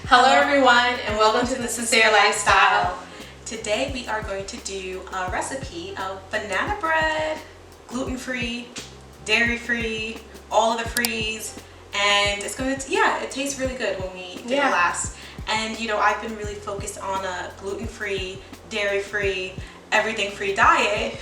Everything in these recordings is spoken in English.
Hello everyone, and welcome to the Sincere Lifestyle. Today we are going to do a recipe of banana bread, gluten-free, dairy-free, all of the frees, and it's going to, it tastes really good when we did it last. And you know, I've been really focused on a gluten-free, dairy-free, everything-free diet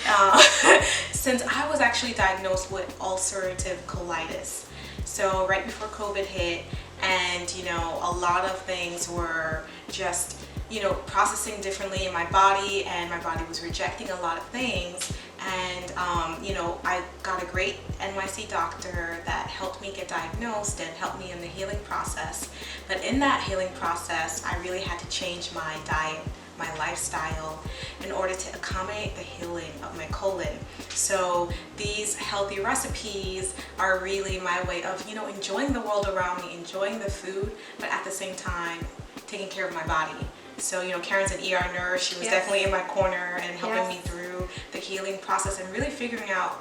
since I was actually diagnosed with ulcerative colitis. So right before COVID hit, and you know, a lot of things were just, you know, processing differently in my body, and my body was rejecting a lot of things. And you know, I got a great NYC doctor that helped me get diagnosed and helped me in the healing process. But in that healing process, I really had to change my diet, my lifestyle, in order to accommodate the healing of my colon. So these healthy recipes are really my way of, you know, enjoying the world around me, enjoying the food, but at the same time taking care of my body. So, you know, Karen's an ER nurse. She was definitely in my corner and helping me through the healing process and really figuring out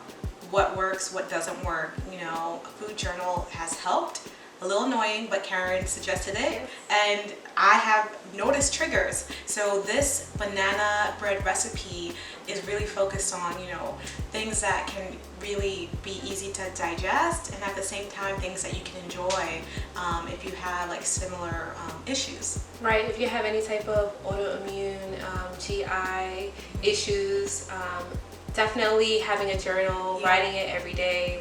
what works, what doesn't work. You know, a food journal has helped. A little annoying, but Karen suggested it, and I have noticed triggers. So this banana bread recipe is really focused on, you know, things that can really be easy to digest, and at the same time things that you can enjoy if you have like similar issues. Right, if you have any type of autoimmune, GI issues, definitely having a journal, writing in it every day,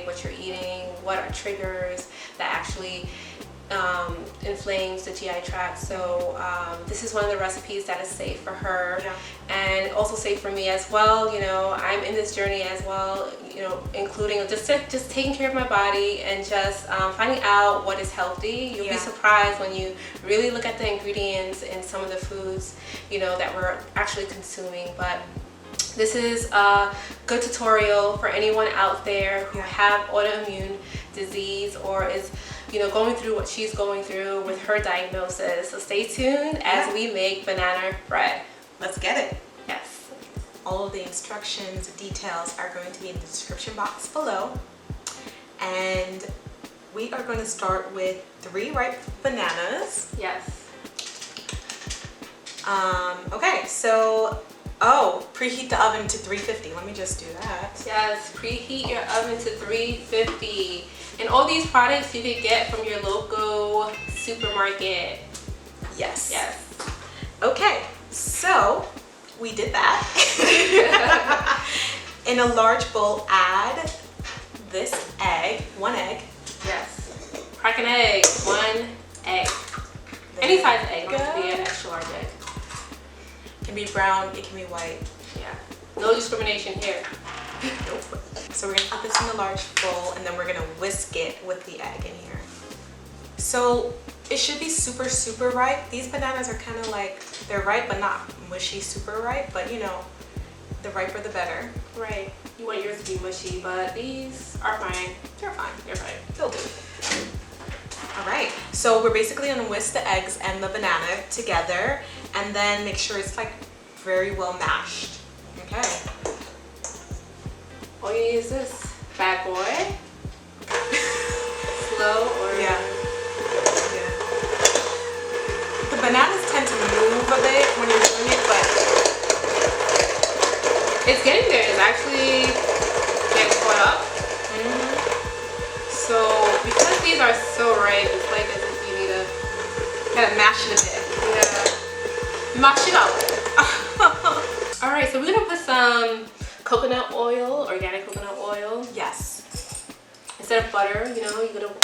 what you're eating, what are triggers that actually inflames the GI tract. So this is one of the recipes that is safe for her, and also safe for me as well. You know, I'm in this journey as well, you know, including just taking care of my body and just finding out what is healthy. You'll be surprised when you really look at the ingredients in some of the foods, you know, that we're actually consuming. But this is a good tutorial for anyone out there who have autoimmune disease or is, you know, going through what she's going through with her diagnosis. So stay tuned as we make banana bread. Let's get it. Yes. All of the instructions, details are going to be in the description box below. And we are going to start with 3 ripe bananas. Yes. Okay, so preheat the oven to 350. Let me just do that. Yes, preheat your oven to 350. And all these products you can get from your local supermarket. Yes. Yes. Okay, so we did that. In a large bowl, add this egg, 1 egg. Yes. Crack an egg, 1 egg. Any size egg, don't have to be an extra large egg. It can be brown, it can be white. Yeah. No discrimination here. Nope. So we're gonna put this in the large bowl, and then we're gonna whisk it with the egg in here. So it should be super, super ripe. These bananas are kind of like, they're ripe but not mushy, super ripe, but you know, the riper the better. Right. You want yours to be mushy, but these are fine. They're fine. They're fine. They'll do. Alright, so we're basically gonna whisk the eggs and the banana together, and then make sure it's like very well mashed. Okay. All you need is this bad boy. Slow or The bananas tend to move a bit when you're doing it, but it's getting there. It's actually getting caught up. So because these are so ripe, it's like as if you need to kind of mash it a bit. Yeah. Mash it up. Alright, so we're gonna put some coconut oil, organic coconut oil. Yes. Instead of butter, you know, you're gonna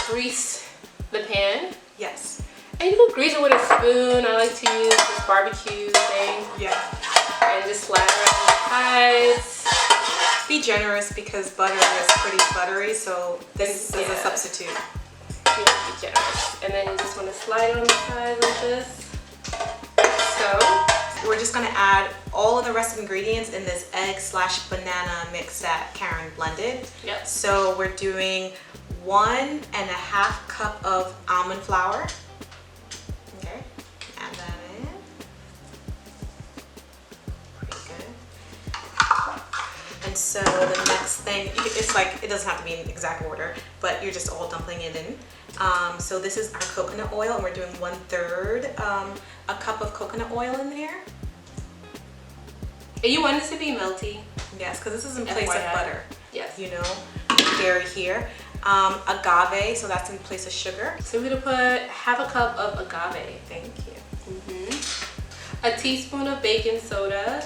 grease the pan. Yes. And you can grease it with a spoon. I like to use this barbecue thing. Yeah. And just slather it on the sides. Be generous because butter is pretty buttery, so this is a substitute. You want to be generous. And then you just want to slide it on the sides like this. So we're just going to add all of the rest of the ingredients in this egg/banana mix that Karen blended. Yep. So we're doing 1.5 cup of almond flour. Okay, add that in. Pretty good. And so the next thing, it's like, it doesn't have to be in exact order, but you're just all dumping it in. So this is our coconut oil, and we're doing 1/3 a cup of coconut oil in there. And you want this to be melty? Yes, because this is in place of butter. Yes. You know, dairy here. Agave, so that's in place of sugar. So we're gonna put half a cup of agave. Thank you. A teaspoon of baking soda.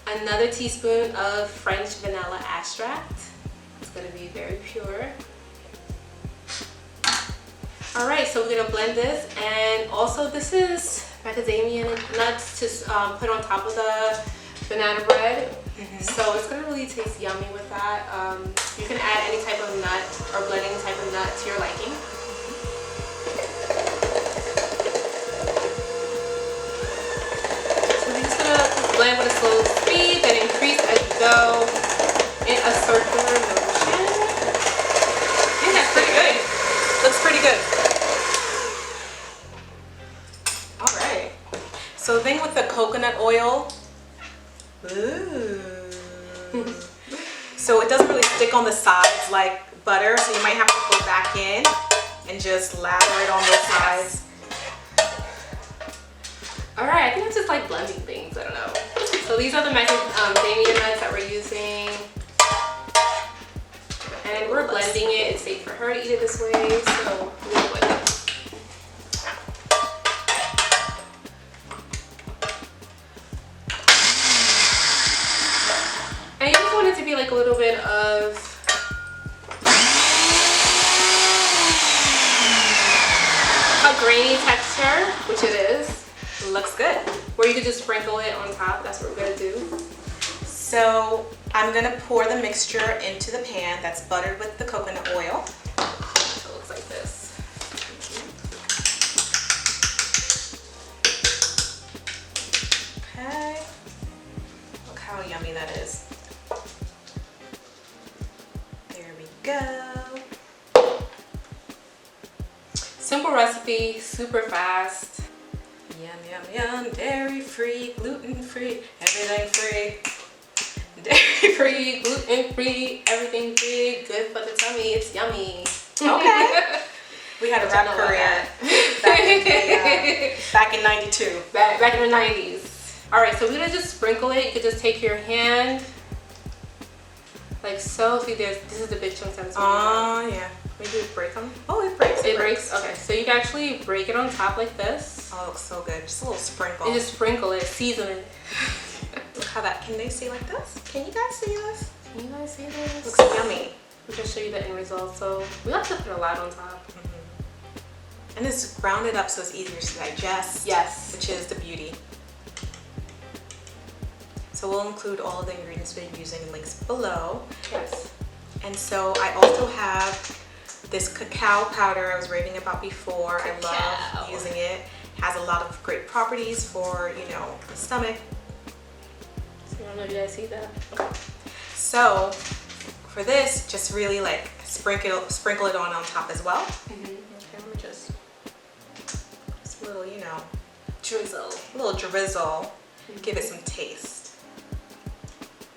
Another teaspoon of French vanilla extract. It's gonna be very pure. All right, so we're gonna blend this, and also this is macadamia nuts to put on top of the banana bread. So it's gonna really taste yummy with that. You can add any type of nut or blend any type of nut to your liking. So we're just gonna blend with a slow speed, then increase as you go in a circular motion. I think that's pretty good. Looks pretty good. All right. So the thing with the coconut oil, so it doesn't really stick on the sides like butter, so you might have to go back in and just lather it on the sides. All right, I think it's just like blending things, I don't know. So these are the macadamia nuts that we're using. And we're blending it. It's safe for her to eat it this way, so we'll blend it. And you just want it to be like a little bit of a grainy texture, which it is. Looks good. Where you could just sprinkle it on top. That's what we're gonna do. So I'm gonna pour the mixture into the pan that's buttered with the coconut oil. So it looks like this. Okay. Look how yummy that is. There we go. Simple recipe, super fast. Yum, yum, yum. Dairy free, gluten free, everything free. Dairy free, Gluten free, everything free, good for the tummy. It's yummy. Okay. We had a rap career back in 92. Back in the 90s. All right, so we're gonna just sprinkle it. You could just take your hand like so. See, this is the big chunks that it's Oh, yeah. Maybe we break them. Oh, it breaks. It breaks. Okay, so you can actually break it on top like this. Oh, it looks so good. Just a little sprinkle. And just sprinkle it, season it. Look how that, can they see like this? Can you guys see this? Can you guys see this? Looks yummy. We'll just show you the end result. So we like to put a lot on top. And it's grounded up so it's easier to digest. Yes. Which is the beauty. So we'll include all of the ingredients we're using in links below. Yes. And so I also have this cacao powder I was raving about before. Cacao. I love using it. Has a lot of great properties for, you know, the stomach. So I don't know if you guys see that. So for this, just really like sprinkle it on top as well. Okay, let me just a little, you know, drizzle. A little drizzle. Give it some taste.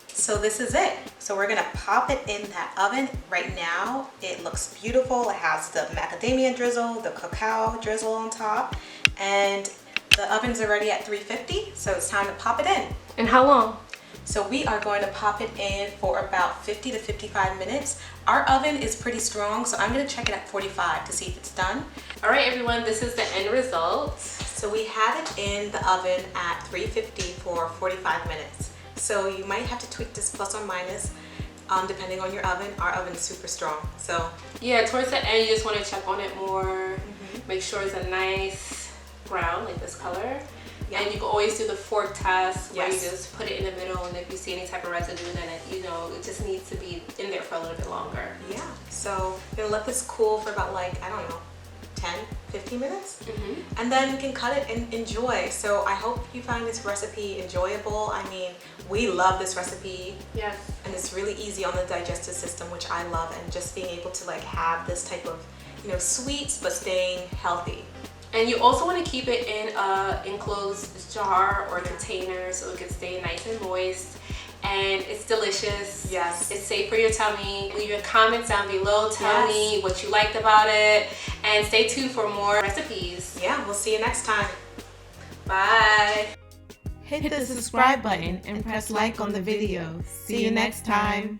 So this is it. So we're gonna pop it in that oven right now. It looks beautiful. It has the macadamia drizzle, the cacao drizzle on top, and the oven's already at 350, so it's time to pop it in. And how long? So we are going to pop it in for about 50 to 55 minutes. Our oven is pretty strong, so I'm gonna check it at 45 to see if it's done. All right, everyone, this is the end result. So we had it in the oven at 350 for 45 minutes. So you might have to tweak this plus or minus depending on your oven. Our oven is super strong, so. Yeah, towards the end, you just want to check on it more. Make sure it's a nice brown, like this color. Yeah. And you can always do the fork test where you just put it in the middle, and if you see any type of residue, then it, you know, it just needs to be in there for a little bit longer. Yeah, so you're gonna let this cool for about like, I don't know, 10, 15 minutes, and then you can cut it and enjoy. So I hope you find this recipe enjoyable. I mean, we love this recipe. Yes. And it's really easy on the digestive system, which I love, and just being able to like have this type of, you know, sweets but staying healthy. And you also want to keep it in an enclosed jar or container so it can stay nice and moist. and it's delicious. Yes. It's safe for your tummy. Leave your comments down below. Tell me what you liked about it, and stay tuned for more recipes. Yeah, we'll see you next time. Bye. Hit the subscribe button and press like on the video. See you next time.